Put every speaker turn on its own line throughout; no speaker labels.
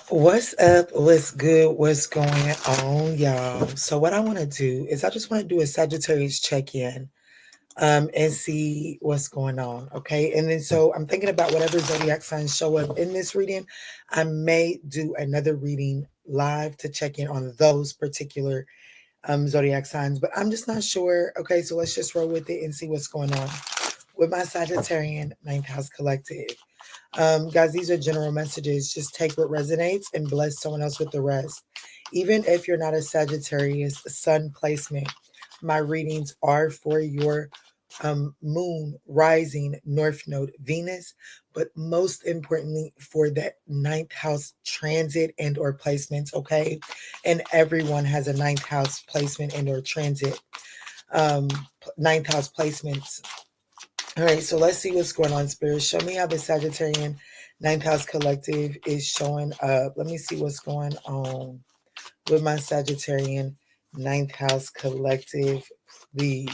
What's up? What's good? What's going on, y'all? So what I want to do is I just want to do a Sagittarius check-in and see what's going on. Okay. And then so I'm thinking about whatever zodiac signs show up in this reading. I may do another reading live to check in on those particular zodiac signs, but I'm just not sure. Okay, so let's just roll with it and see what's going on with my Sagittarian ninth house collective. Guys, these are general messages. Just take what resonates and bless someone else with the rest. Even if you're not a Sagittarius sun placement, my readings are for your moon, rising, north node, Venus, but most importantly for that ninth house transit and or placements, okay? And everyone has a ninth house placement and or transit. Um, Ninth house placements. All right, so let's see what's going on, Spirit. Show me how the Sagittarian ninth house collective is showing up. Let me see what's going on with my Sagittarian ninth house collective, please.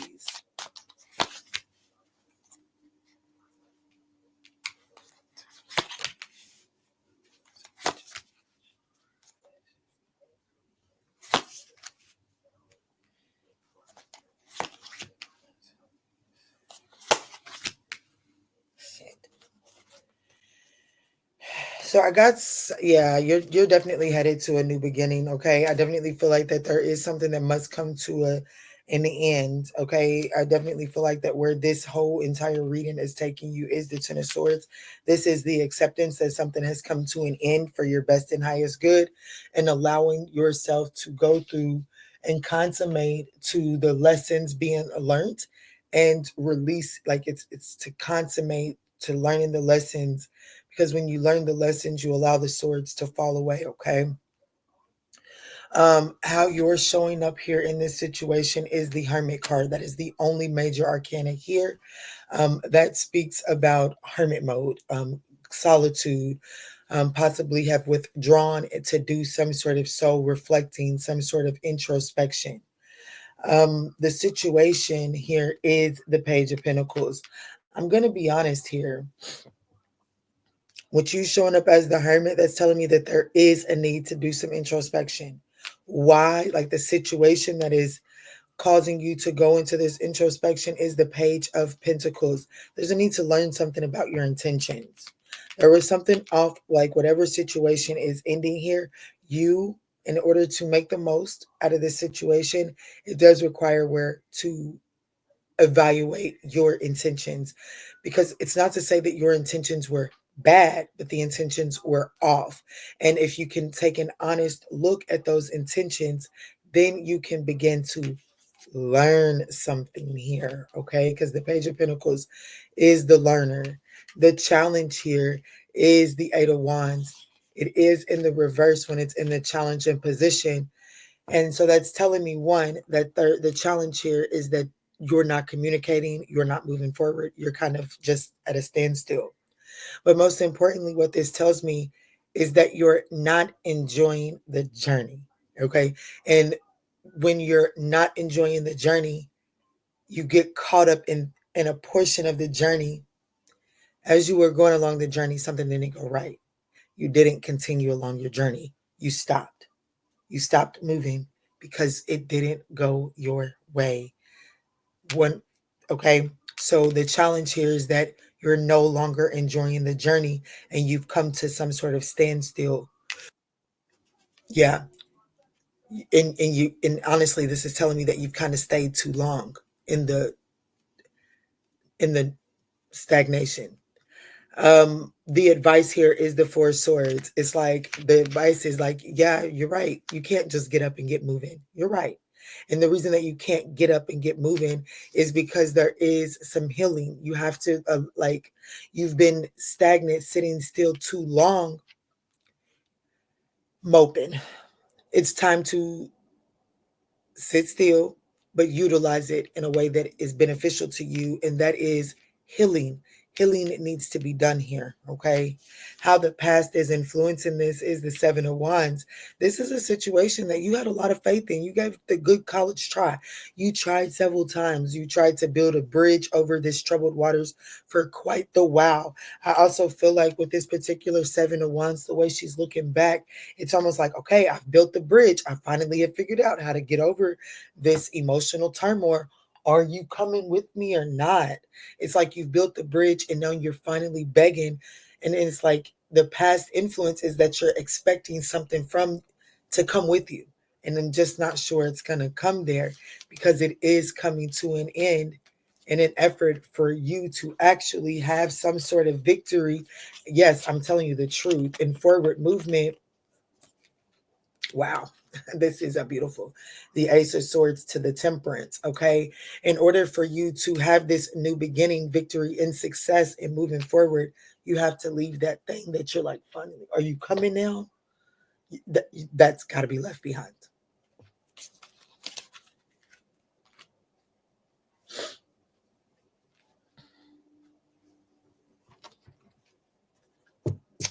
So I got, yeah, you're definitely headed to a new beginning. Okay, I definitely feel like that there is something that must come to a in the end. Okay, I definitely feel like that where this whole entire reading is taking you is the Ten of Swords. This is the acceptance that something has come to an end for your best and highest good, and allowing yourself to go through and consummate to the lessons being learned and release. Like it's to consummate to learning the lessons, because when you learn the lessons, you allow the swords to fall away. Okay. How you're showing up here in this situation is the Hermit card. That is the only major arcana here. That speaks about hermit mode, solitude, possibly have withdrawn to do some sort of soul reflecting, some sort of introspection. The situation here is the Page of Pentacles. I'm going to be honest here. With you showing up as the hermit, that's telling me that there is a need to do some introspection. Why? Like the situation that is causing you to go into this introspection is the Page of Pentacles. There's a need to learn something about your intentions. There was something off, like whatever situation is ending here, you, in order to make the most out of this situation, it does require where to evaluate your intentions, because it's not to say that your intentions were bad, but the intentions were off. And if you can take an honest look at those intentions, then you can begin to learn something here, okay? Because the Page of Pentacles is the learner. The challenge here is the Eight of Wands. It is in the reverse when it's in the challenging position. And so that's telling me, one, that the challenge here is that you're not communicating, you're not moving forward, you're kind of just at a standstill. But most importantly, what this tells me is that you're not enjoying the journey. Okay. And when you're not enjoying the journey, you get caught up in a portion of the journey. As you were going along the journey, something didn't go right. You didn't continue along your journey. You stopped. You stopped moving because it didn't go your way. One, okay. So the challenge here is that you're no longer enjoying the journey and you've come to some sort of standstill. Yeah. And honestly, this is telling me that you've kind of stayed too long in the stagnation. The advice here is the Four Swords. It's like the advice is like, yeah, you're right. You can't just get up and get moving. You're right. And the reason that you can't get up and get moving is because there is some healing. You have to, like, you've been stagnant, sitting still too long, moping. It's time to sit still, but utilize it in a way that is beneficial to you. And that is healing. Healing needs to be done here, okay? How the past is influencing this is the Seven of Wands. This is a situation that you had a lot of faith in. You gave the good college try. You tried several times. You tried to build a bridge over this troubled waters for quite the while. I also feel like with this particular Seven of Wands, the way she's looking back, it's almost like, okay, I've built the bridge. I finally have figured out how to get over this emotional turmoil. Are you coming with me or not? It's like you've built the bridge and now you're finally begging. And it's like the past influence is that you're expecting something from to come with you. And I'm just not sure it's going to come there because it is coming to an end in an effort for you to actually have some sort of victory. Yes, I'm telling you the truth. In forward movement, wow, this is a beautiful. The Ace of Swords to the Temperance, okay? In order for you to have this new beginning, victory, and success in moving forward, you have to leave that thing that you're like, finally, are you coming now? That's got to be left behind.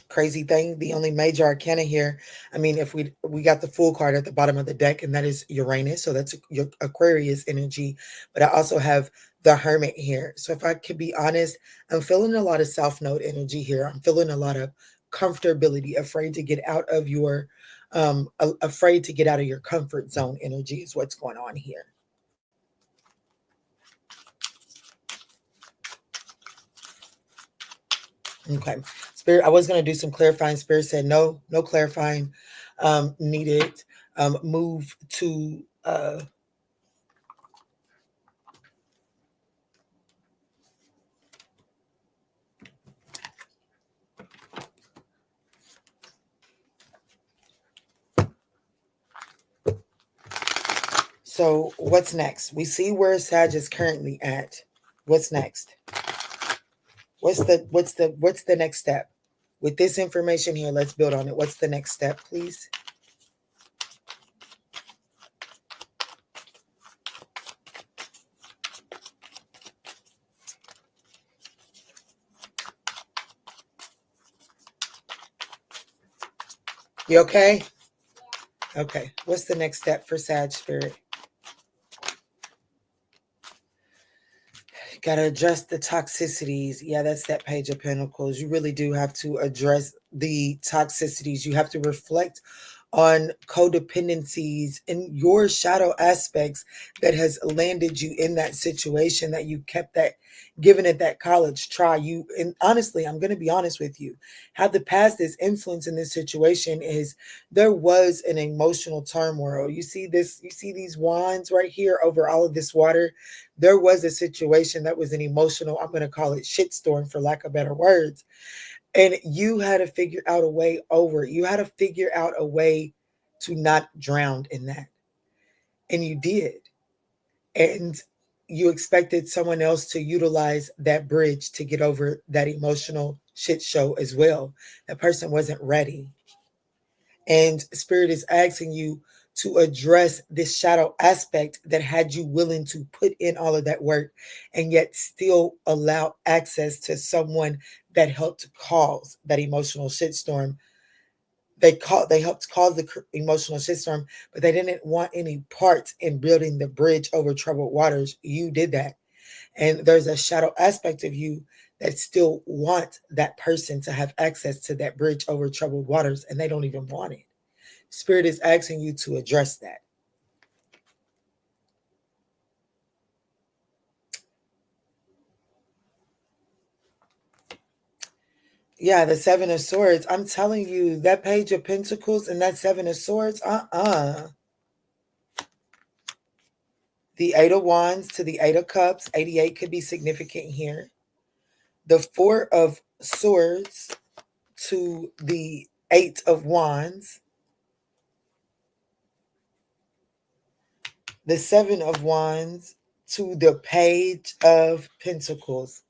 Crazy thing, the only major arcana here, I mean, if we got the full card at the bottom of the deck, and that is Uranus, so that's your Aquarius energy, but I also have the Hermit here. So if I could be honest, I'm feeling a lot of South Node energy here. I'm feeling a lot of comfortability, afraid to get out of your afraid to get out of your comfort zone energy is what's going on here. Okay. Spirit, I was going to do some clarifying. Spirit said no clarifying needed. Move to so what's next? We see where Sag is currently at. What's next? What's the next step? With this information here, let's build on it. What's the next step, please? You okay? Okay. What's the next step for Sag, Spirit? Got to address the toxicities. Yeah, that's that Page of Pentacles. You really do have to address the toxicities. You have to reflect on codependencies and your shadow aspects that has landed you in that situation, that you kept that, given it that college try. You, and honestly, I'm going to be honest with you, how the past is influence in this situation is there was an emotional turmoil. You see this, you see these wands right here over all of this water. There was a situation that was an emotional, I'm going to call it shitstorm for lack of better words. And you had to figure out a way over it. You had to figure out a way to not drown in that. And you did. And you expected someone else to utilize that bridge to get over that emotional shit show as well. That person wasn't ready. And Spirit is asking you to address this shadow aspect that had you willing to put in all of that work and yet still allow access to someone that helped cause that emotional shitstorm. They helped cause the emotional shitstorm, but they didn't want any part in building the bridge over troubled waters. You did that. And there's a shadow aspect of you that still wants that person to have access to that bridge over troubled waters, and they don't even want it. Spirit is asking you to address that. Yeah, the Seven of Swords. I'm telling you, that Page of Pentacles and that Seven of Swords, The Eight of Wands to the Eight of Cups. 88 could be significant here. The Four of Swords to the Eight of Wands. The Seven of Wands to the Page of Pentacles.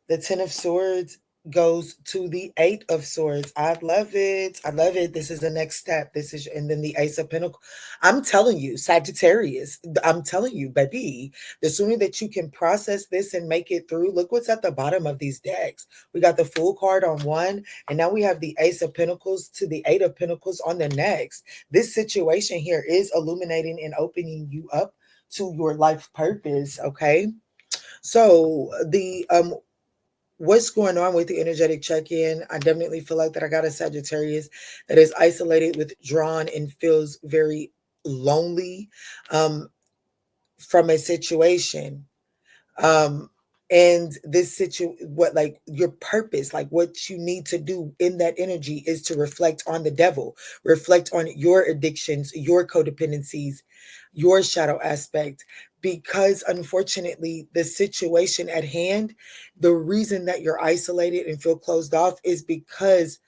The Ten of Swords goes to the Eight of Swords. I love it. I love it. This is the next step. This is, and then the Ace of Pentacles. I'm telling you, Sagittarius, I'm telling you, baby, the sooner that you can process this and make it through, look what's at the bottom of these decks. We got the Fool card on one, and now we have the Ace of Pentacles to the Eight of Pentacles on the next. This situation here is illuminating and opening you up to your life purpose, okay? So the what's going on with the energetic check-in? I definitely feel like that I got a Sagittarius that is isolated, withdrawn, and feels very lonely from a situation. And this what, like, your purpose, like what you need to do in that energy is to reflect on the devil, reflect on your addictions, your codependencies, your shadow aspect, because unfortunately the situation at hand, the reason that you're isolated and feel closed off is because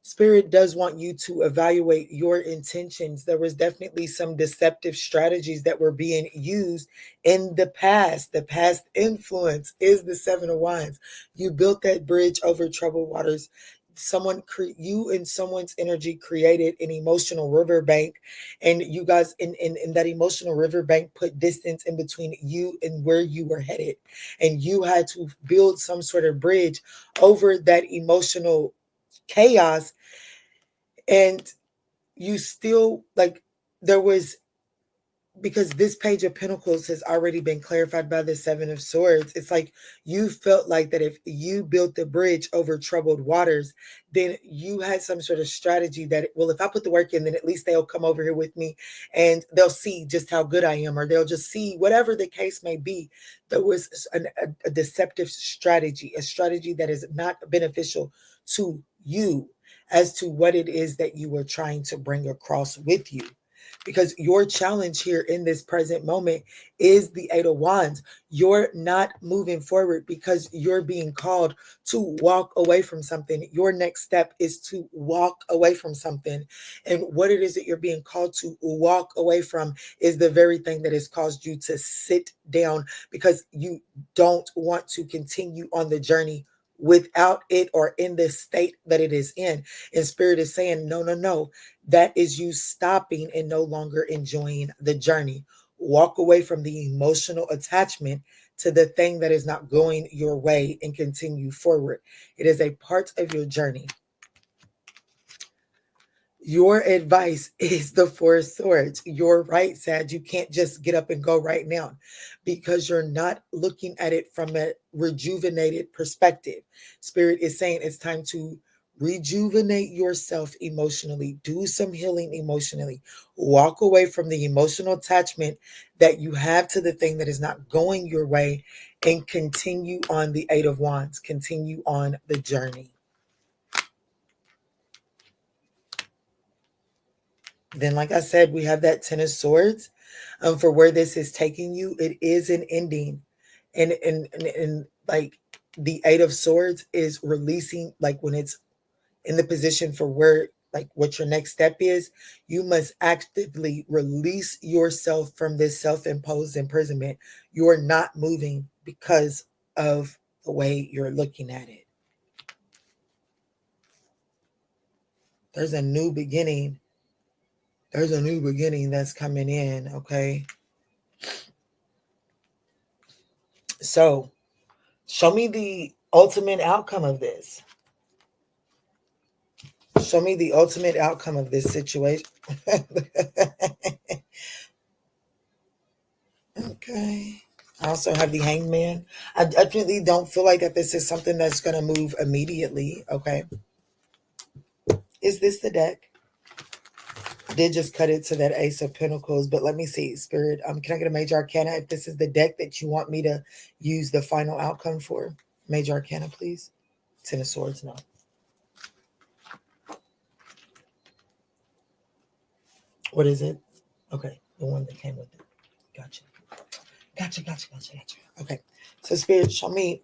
Spirit does want you to evaluate your intentions. There was definitely some deceptive strategies that were being used in the past. The past influence is the Seven of Wands. You built that bridge over troubled waters. You and someone's energy created an emotional riverbank, and you guys in that emotional riverbank put distance in between you and where you were headed, and you had to build some sort of bridge over that emotional chaos. And you still, like, there was, because this Page of Pentacles has already been clarified by the Seven of Swords. It's like you felt like that if you built the bridge over troubled waters, then you had some sort of strategy that, well, if I put the work in, then at least they'll come over here with me and they'll see just how good I am, or they'll just see whatever the case may be. There was a deceptive strategy, a strategy that is not beneficial to you as to what it is that you were trying to bring across with you. Because your challenge here in this present moment is the Eight of Wands. You're not moving forward because you're being called to walk away from something. Your next step is to walk away from something. And what it is that you're being called to walk away from is the very thing that has caused you to sit down, because you don't want to continue on the journey without it, or in the state that it is in. And Spirit is saying, no, no, no. That is you stopping and no longer enjoying the journey. Walk away from the emotional attachment to the thing that is not going your way and continue forward. It is a part of your journey. Your advice is the Four of Swords. You're right, Sag. You can't just get up and go right now, because you're not looking at it from a rejuvenated perspective. Spirit is saying it's time to rejuvenate yourself emotionally. Do some healing emotionally. Walk away from the emotional attachment that you have to the thing that is not going your way, and continue on the Eight of Wands. Continue on the journey. Then, like I said, we have that Ten of Swords. For where this is taking you, it is an ending. And like the Eight of Swords is releasing, like when it's in the position for where, like what your next step is, you must actively release yourself from this self-imposed imprisonment. You're not moving because of the way you're looking at it. There's a new beginning. There's a new beginning that's coming in, okay? So, show me the ultimate outcome of this. Show me the ultimate outcome of this situation. Okay. I also have the Hangman. I definitely don't feel like that this is something that's going to move immediately, okay? Is this the deck? I did just cut it to that Ace of Pentacles, but let me see, Spirit. Can I get a Major Arcana if this is the deck that you want me to use the final outcome for? Major Arcana, please. Ten of Swords, no. What is it? Okay, the one that came with it. Gotcha. Gotcha. Okay, so Spirit, show me,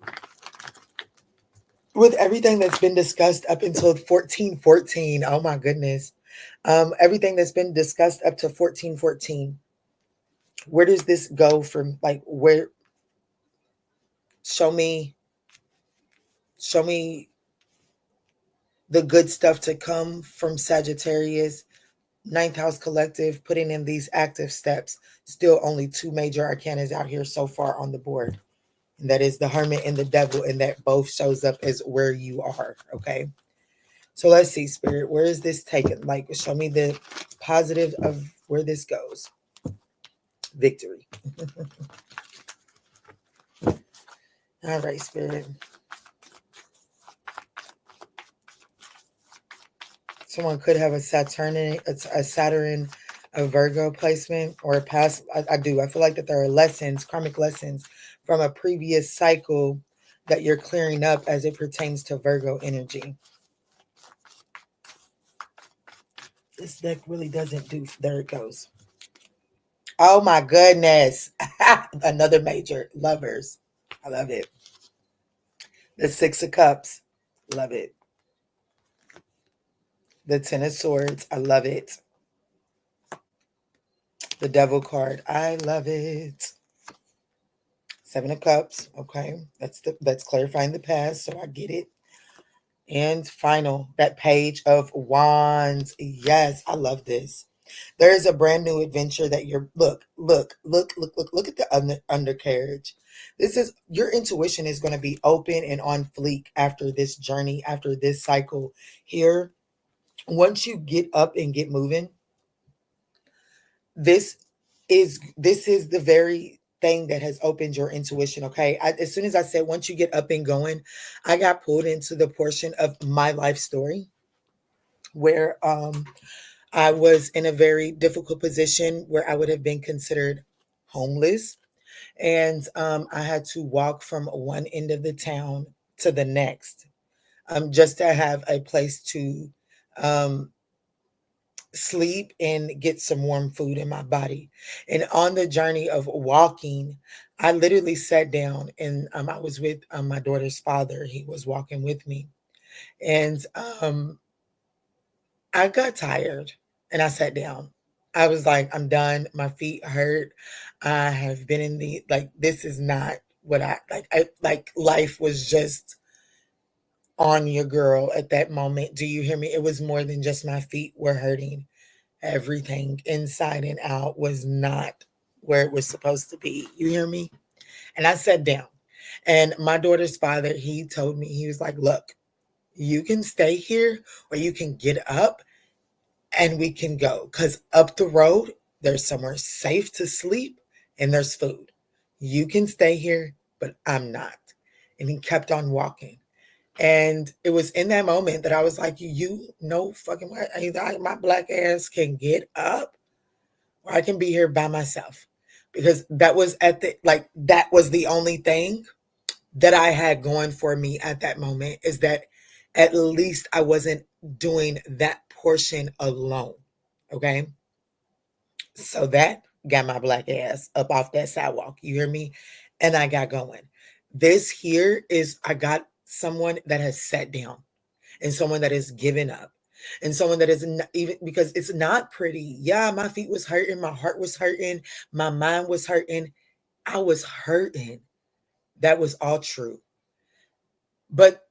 with everything that's been discussed up until 1414. Oh my goodness. Everything that's been discussed up to 1414. Where does this go from? Like, where? Show me the good stuff to come from Sagittarius, ninth house collective, putting in these active steps. Still only 2 major arcanas out here so far on the board. And that is the Hermit and the Devil, and that both shows up as where you are, okay? So let's see, Spirit, where is this taken? Like, show me the positive of where this goes. Victory. All right, Spirit. Someone could have a Saturn, a Virgo placement, or a past. I do. I feel like that there are lessons, karmic lessons from a previous cycle that you're clearing up as it pertains to Virgo energy. This deck really doesn't do. There it goes. Oh my goodness. Another major. Lovers. I love it. The 6 of Cups. Love it. The 10 of Swords. I love it. The Devil card. I love it. 7 of Cups. Okay. That's clarifying the past, so I get it. And final, that Page of Wands. Yes, I love this. There is a brand new adventure that you're look at the undercarriage. This is your intuition is going to be open and on fleek after this journey, after this cycle here. Once you get up and get moving, this is the very thing that has opened your intuition. Okay, as soon as I said once you get up and going, I got pulled into the portion of my life story where I was in a very difficult position where I would have been considered homeless. And I had to walk from one end of the town to the next just to have a place to um, sleep and get some warm food in my body. And on the journey of walking, I literally sat down and I was with my daughter's father. He was walking with me. And I got tired and I sat down. I was like, I'm done. My feet hurt. I have been in the this is not what I like. Life was just on your girl at that moment. Do you hear me? It was more than just my feet were hurting. Everything inside and out was not where it was supposed to be. You hear me? And I sat down. And my daughter's father, he told me, he was like, look, you can stay here or you can get up and we can go, because up the road there's somewhere safe to sleep and there's food. You can stay here, but I'm not. And he kept on walking. And it was in that moment that I was like, you know fucking way, either my black ass can get up or I can be here by myself. Because that was that was the only thing that I had going for me at that moment, is that at least I wasn't doing that portion alone. Okay. So that got my black ass up off that sidewalk. You hear me? And I got going. This here is, I got someone that has sat down and someone that has given up and someone that is not, even because it's not pretty. Yeah, my feet was hurting. My heart was hurting. My mind was hurting. I was hurting. That was all true. But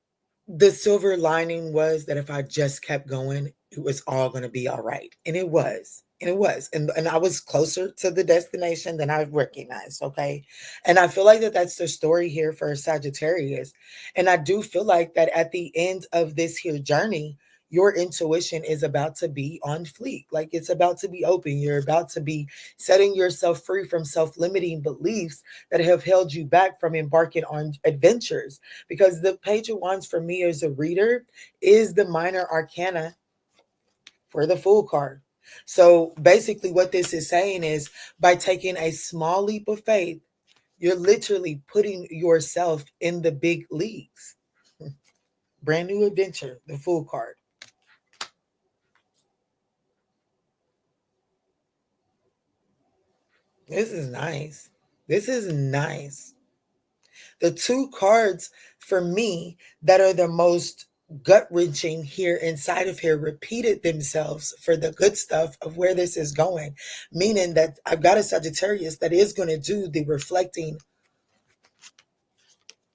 the silver lining was that if I just kept going, it was all going to be all right. And it was. And it was. And I was closer to the destination than I recognized. Okay. And I feel like that's the story here for Sagittarius. And I do feel like that at the end of this here journey, your intuition is about to be on fleek. Like, it's about to be open. You're about to be setting yourself free from self-limiting beliefs that have held you back from embarking on adventures. Because the Page of Wands for me as a reader is the minor arcana for the Fool card. So basically what this is saying is, by taking a small leap of faith, you're literally putting yourself in the big leagues. Brand new adventure, the Fool card. This is nice. This is nice. The 2 cards for me that are the most gut-wrenching here inside of here repeated themselves for the good stuff of where this is going, meaning that I've got a Sagittarius that is going to do the reflecting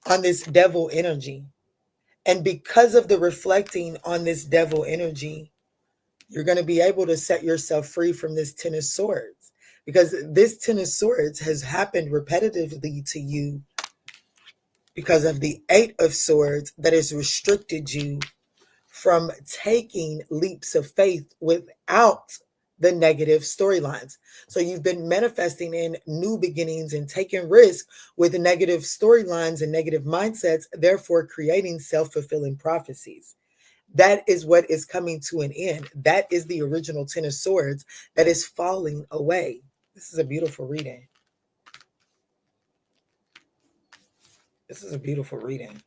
on this devil energy. And because of the reflecting on this devil energy, you're going to be able to set yourself free from this Ten of Swords, because this Ten of Swords has happened repetitively to you because of the Eight of Swords that has restricted you from taking leaps of faith without the negative storylines. So you've been manifesting in new beginnings and taking risk with negative storylines and negative mindsets, therefore creating self-fulfilling prophecies. That is what is coming to an end. That is the original Ten of Swords that is falling away. This is a beautiful reading. This is a beautiful reading.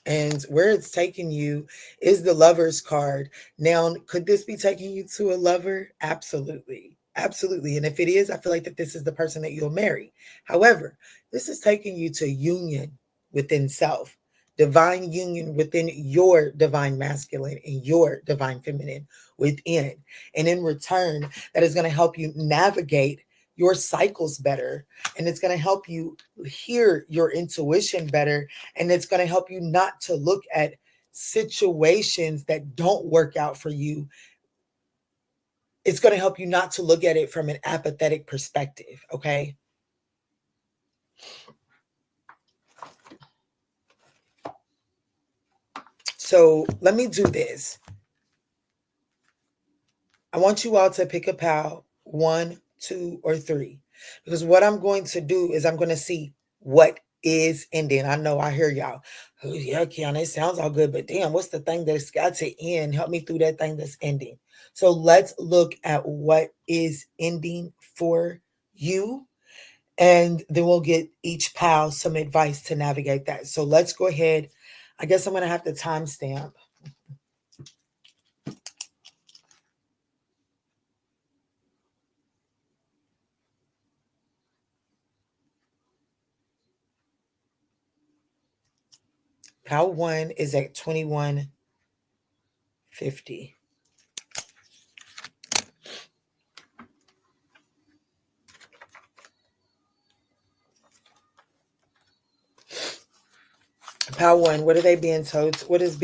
And where it's taking you is the Lover's card. Now, could this be taking you to a lover? Absolutely. Absolutely. And if it is, I feel like that this is the person that you'll marry. However, this is taking you to union within self, divine union within your divine masculine and your divine feminine within. And in return, that is going to help you navigate your cycles better. And it's going to help you hear your intuition better. And it's going to help you not to look at situations that don't work out for you. It's going to help you not to look at it from an apathetic perspective. Okay. So let me do this. I want you all to pick a pile, 1, 2, or 3, because what I'm going to do is I'm going to see what is ending. I know I hear y'all. Oh, yeah, Kiana, it sounds all good, but damn, what's the thing that's got to end? Help me through that thing that's ending. So let's look at what is ending for you, and then we'll get each pile some advice to navigate that. So let's go ahead. I guess I'm going to have to timestamp. Pile 1 is at 21:50. Pile 1, what are they being told? What is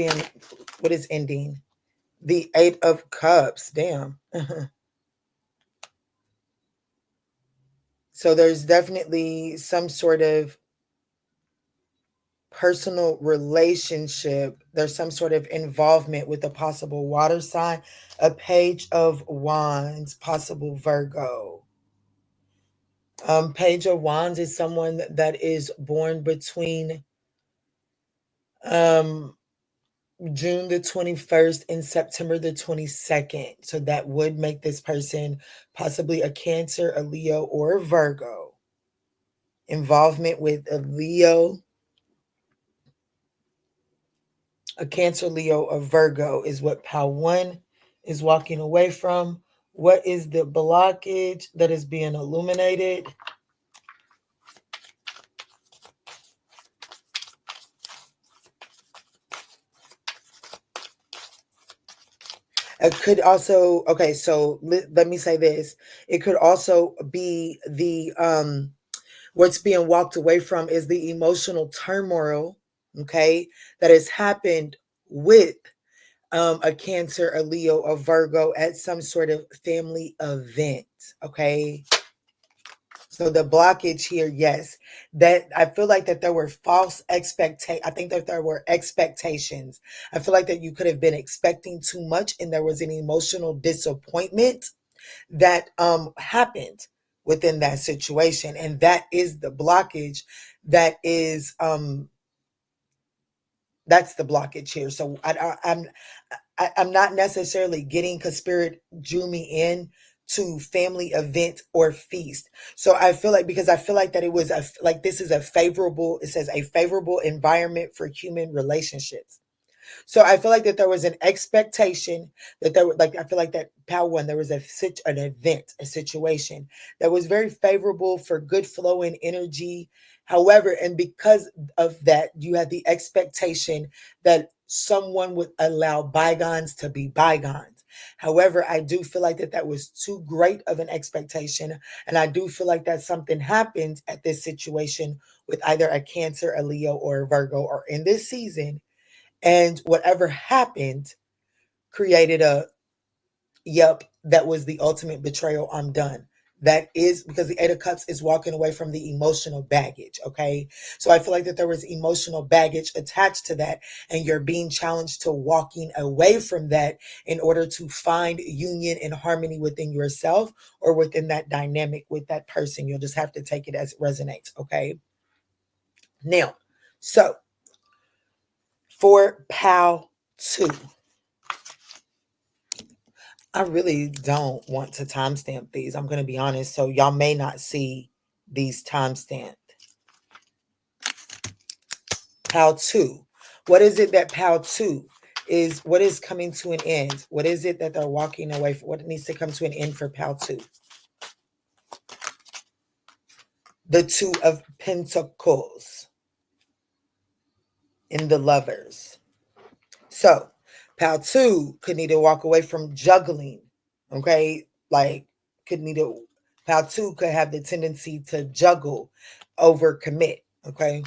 ending? The 8 of Cups. Damn. So there's definitely some sort of personal relationship. There's some sort of involvement with a possible water sign. A Page of Wands, possible Virgo. Page of Wands is someone that is born between June the 21st and September the 22nd. So that would make this person possibly a Cancer, a Leo, or a Virgo. Involvement with a Leo, a Cancer, Leo, or Virgo is what pile 1 is walking away from. What is the blockage that is being illuminated? It could also, okay, so let me say this. It could also be the, what's being walked away from is the emotional turmoil, okay, that has happened with a Cancer, a Leo, a Virgo at some sort of family event, okay? So the blockage here, yes, that I feel like that there were false expectations. I think that there were expectations. I feel like that you could have been expecting too much and there was an emotional disappointment that happened within that situation. And that is the blockage that is that's the blockage here. So I'm not necessarily getting, because Spirit drew me in to family event or feast. So I feel like, because I feel like that it was like this is a favorable, it says a favorable environment for human relationships. So I feel like that there was an expectation that there was, like, I feel like that pile 1, there was an event, a situation that was very favorable for good flow and energy. However, and because of that, you had the expectation that someone would allow bygones to be bygones. However, I do feel like that was too great of an expectation. And I do feel like that something happened at this situation with either a Cancer, a Leo, or a Virgo, or in this season. And whatever happened created a, yep, that was the ultimate betrayal. I'm done. That is because the Eight of Cups is walking away from the emotional baggage. Okay. So I feel like that there was emotional baggage attached to that, and you're being challenged to walking away from that in order to find union and harmony within yourself or within that dynamic with that person. You'll just have to take it as it resonates. Okay. Now, so for PAL 2, I really don't want to timestamp these. I'm going to be honest. So y'all may not see these timestamped. PAL 2. What is it that PAL 2 is? What is coming to an end? What is it that they're walking away from? What needs to come to an end for PAL 2? The Two of Pentacles in the Lovers. So PAL 2 could need to walk away from juggling. Okay. Like could need to, PAL 2 could have the tendency to juggle, overcommit. Okay.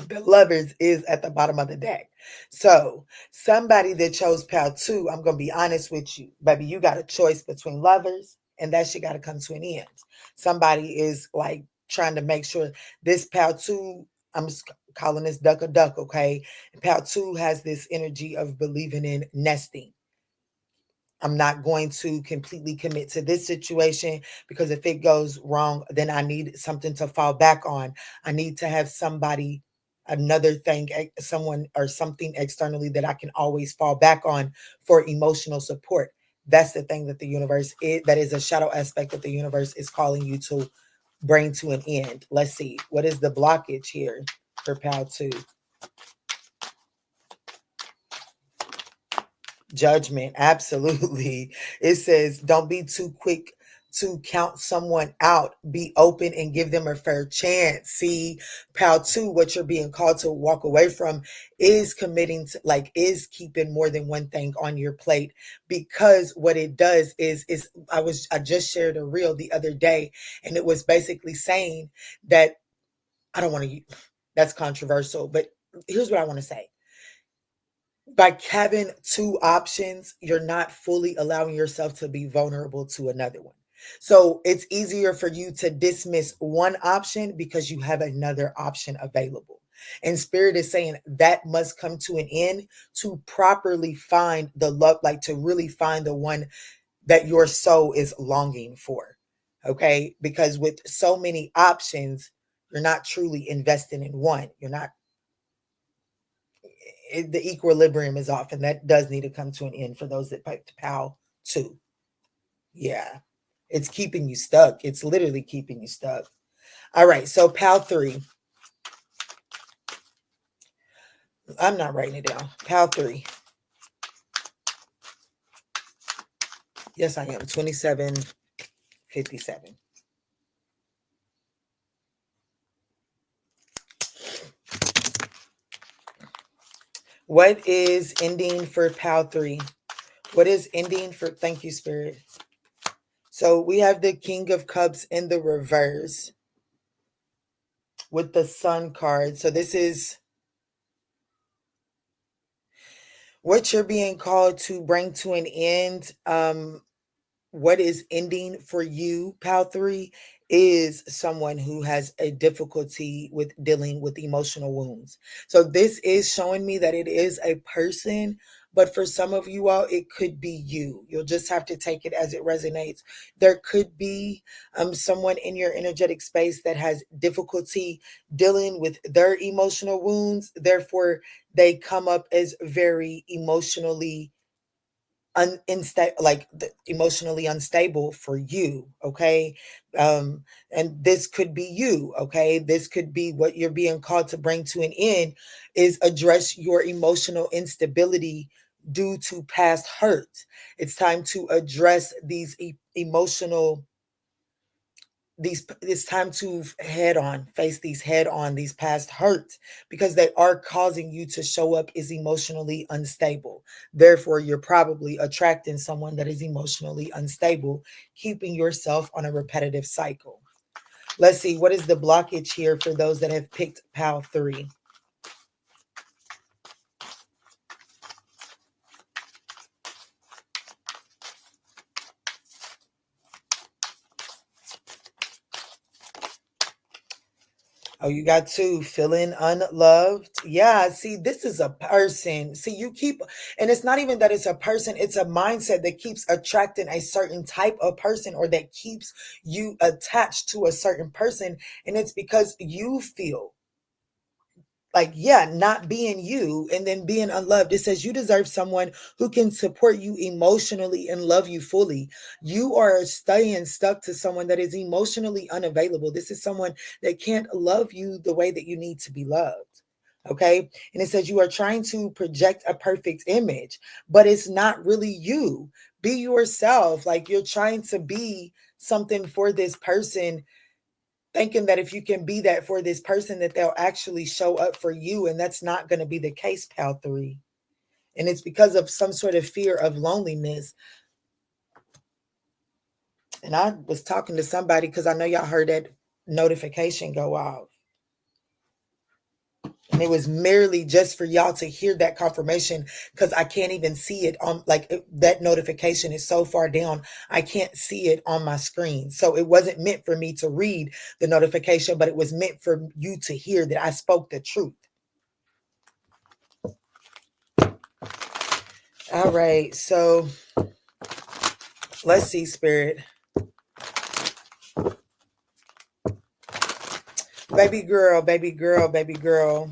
The Lovers is at the bottom of the deck. So somebody that chose PAL 2, I'm going to be honest with you, baby, you got a choice between Lovers, and that shit got to come to an end. Somebody is like trying to make sure this PAL 2, I'm just calling this duck a duck, okay? PAL 2 has this energy of believing in nesting. I'm not going to completely commit to this situation because if it goes wrong, then I need something to fall back on. I need to have somebody, another thing, someone or something externally that I can always fall back on for emotional support. That's the thing that the universe is, that is a shadow aspect that the universe is calling you to bring to an end. Let's see. What is the blockage here for PAL 2? Judgment, absolutely. It says, don't be too quick to count someone out. Be open and give them a fair chance. See, PAL 2, what you're being called to walk away from is committing to, like, is keeping more than one thing on your plate. Because what it does is I just shared a reel the other day, and it was basically saying that I don't want to, that's controversial, but here's what I want to say. By having two options, you're not fully allowing yourself to be vulnerable to another one. So it's easier for you to dismiss one option because you have another option available. And Spirit is saying that must come to an end to properly find the love, like to really find the one that your soul is longing for. Okay. Because with so many options, you're not truly investing in one. You're not, the equilibrium is off, and that does need to come to an end for those that picked PAL 2. Yeah, it's keeping you stuck. It's literally keeping you stuck. All right, so PAL 3. I'm not writing it down. PAL 3. Yes, I am. 2757. What is ending for PAL 3? What is ending for, thank you, Spirit. So we have the King of Cups in the reverse with the Sun card. So this is what you're being called to bring to an end. What is ending for you, PAL 3, is someone who has a difficulty with dealing with emotional wounds. So this is showing me that it is a person, but for some of you all, it could be you. You'll just have to take it as it resonates. There could be someone in your energetic space that has difficulty dealing with their emotional wounds. Therefore, they come up as very emotionally emotionally unstable for you. Okay. And this could be you. Okay. This could be what you're being called to bring to an end, is address your emotional instability due to past hurt. It's time to address these emotional it's time to face these head on, these past hurts, because they are causing you to show up as emotionally unstable. Therefore, you're probably attracting someone that is emotionally unstable, keeping yourself on a repetitive cycle. Let's see, what is the blockage here for those that have picked Pal 3? Oh, you got 2, feeling unloved. Yeah, see, this is a person. See, and it's not even that it's a person, it's a mindset that keeps attracting a certain type of person, or that keeps you attached to a certain person. And it's because you feel like, yeah, not being you and then being unloved. It says you deserve someone who can support you emotionally and love you fully. You are staying stuck to someone that is emotionally unavailable. This is someone that can't love you the way that you need to be loved. Okay. And it says you are trying to project a perfect image, but it's not really you. Be yourself. Like, you're trying to be something for this person, thinking that if you can be that for this person, that they'll actually show up for you. And that's not going to be the case, Pal 3. And it's because of some sort of fear of loneliness. And I was talking to somebody, because I know y'all heard that notification go off. And it was merely just for y'all to hear that confirmation, because I can't even see it on, that notification is so far down, I can't see it on my screen. So it wasn't meant for me to read the notification, but it was meant for you to hear that I spoke the truth. All right, so let's see, Spirit. Baby girl, baby girl, baby girl.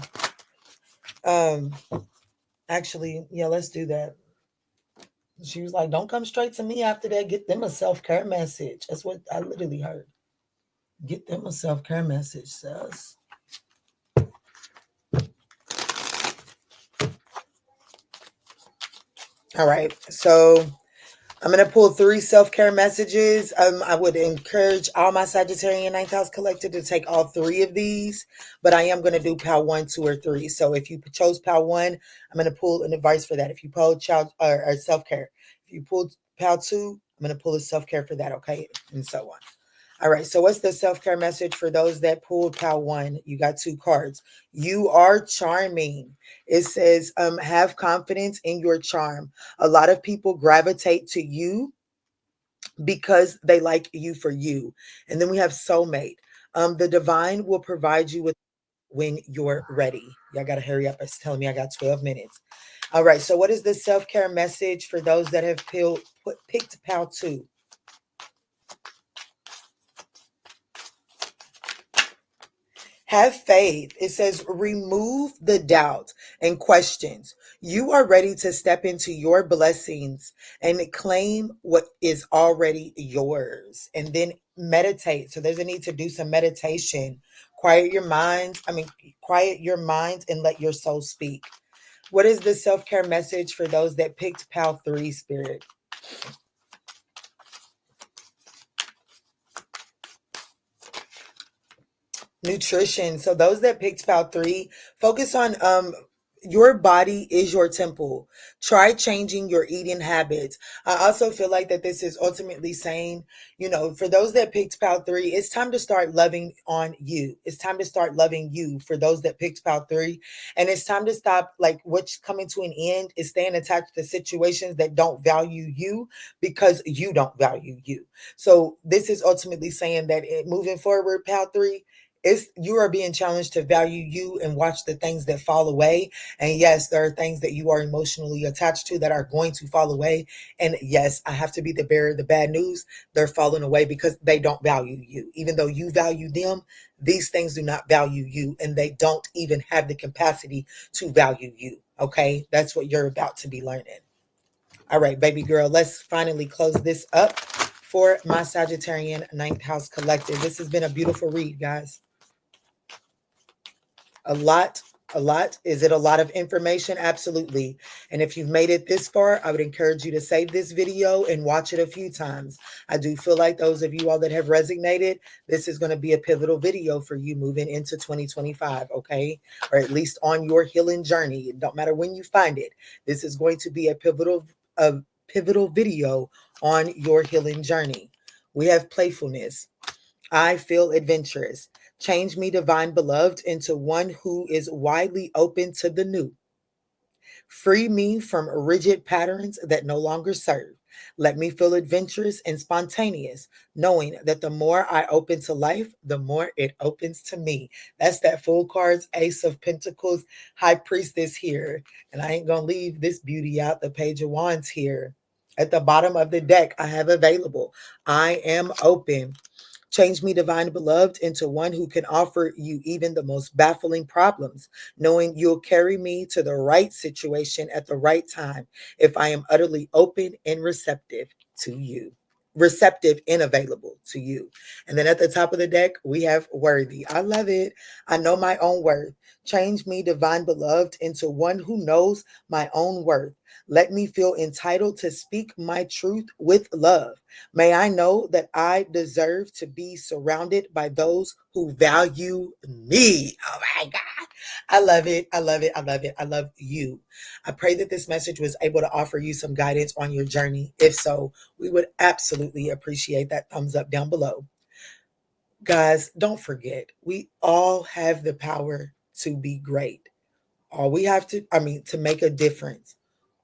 Actually, yeah, let's do that. She was like, don't come straight to me after that. Get them a self-care message. That's what I literally heard. Get them a self-care message, sis. All right, so I'm going to pull 3 self-care messages. I would encourage all my Sagittarian 9th house collective to take all 3 of these, but I am going to do Pal 1, 2, or 3. So if you chose Pal 1, I'm going to pull an advice for that. If you pulled or self-care, if you pulled Pal 2, I'm going to pull a self-care for that, okay? And so on. All right, so what's the self-care message for those that pulled Pal 1? You got 2 cards. You are charming. It says, have confidence in your charm. A lot of people gravitate to you because they like you for you. And then we have soulmate. The divine will provide you with when you're ready. Y'all got to hurry up. It's telling me I got 12 minutes. All right, so what is the self-care message for those that have picked Pal 2? Have faith. It says remove the doubt and questions. You are ready to step into your blessings and claim what is already yours. And then meditate. So there's a need to do some meditation. Quiet your mind and let your soul speak. What is the self-care message for those that picked Pal 3, Spirit? Nutrition. So those that picked Pal 3, focus on your body is your temple. Try changing your eating habits. I also feel like that this is ultimately saying, for those that picked Pal 3, it's time to start loving on you. It's time to start loving you for those that picked Pal 3. And it's time to stop, what's coming to an end is staying attached to situations that don't value you because you don't value you. So this is ultimately saying that moving forward, Pal 3, you are being challenged to value you and watch the things that fall away. And yes, there are things that you are emotionally attached to that are going to fall away. And yes, I have to be the bearer of the bad news. They're falling away because they don't value you. Even though you value them, these things do not value you, and they don't even have the capacity to value you. Okay, that's what you're about to be learning. All right, baby girl, let's finally close this up for my Sagittarian 9th house collective. This has been a beautiful read, guys. A lot A lot? Is it a lot of information? Absolutely. And if you've made it this far, I would encourage you to save this video and watch it a few times. I do feel like those of you all that have resonated, this is going to be a pivotal video for you moving into 2025, okay? Or at least on your healing journey. It don't matter when you find it. This is going to be a pivotal video on your healing journey. We have playfulness. I feel adventurous. Change me, divine beloved, into one who is widely open to the new. Free me from rigid patterns that no longer serve. Let me feel adventurous and spontaneous, knowing that the more I open to life, the more it opens to me. That's that full cards, Ace of Pentacles, High Priestess here. And I ain't going to leave this beauty out, the Page of Wands here. At the bottom of the deck, I have available, I am open. Change me, divine beloved, into one who can offer you even the most baffling problems, knowing you'll carry me to the right situation at the right time if I am utterly open and receptive to you. Receptive and available to you. And then at the top of the deck, we have worthy. I love it. I know my own worth. Change me, divine beloved, into one who knows my own worth. Let me feel entitled to speak my truth with love. May I know that I deserve to be surrounded by those who value me. Oh my God. I love it. I love it. I love it. I love you. I pray that this message was able to offer you some guidance on your journey. If so, we would absolutely appreciate that thumbs up down below. Guys, don't forget, we all have the power to be great. All we have to make a difference.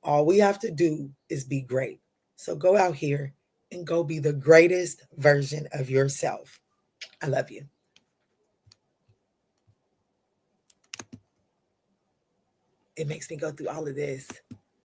All we have to do is be great. So go out here and go be the greatest version of yourself. I love you. It makes me go through all of this.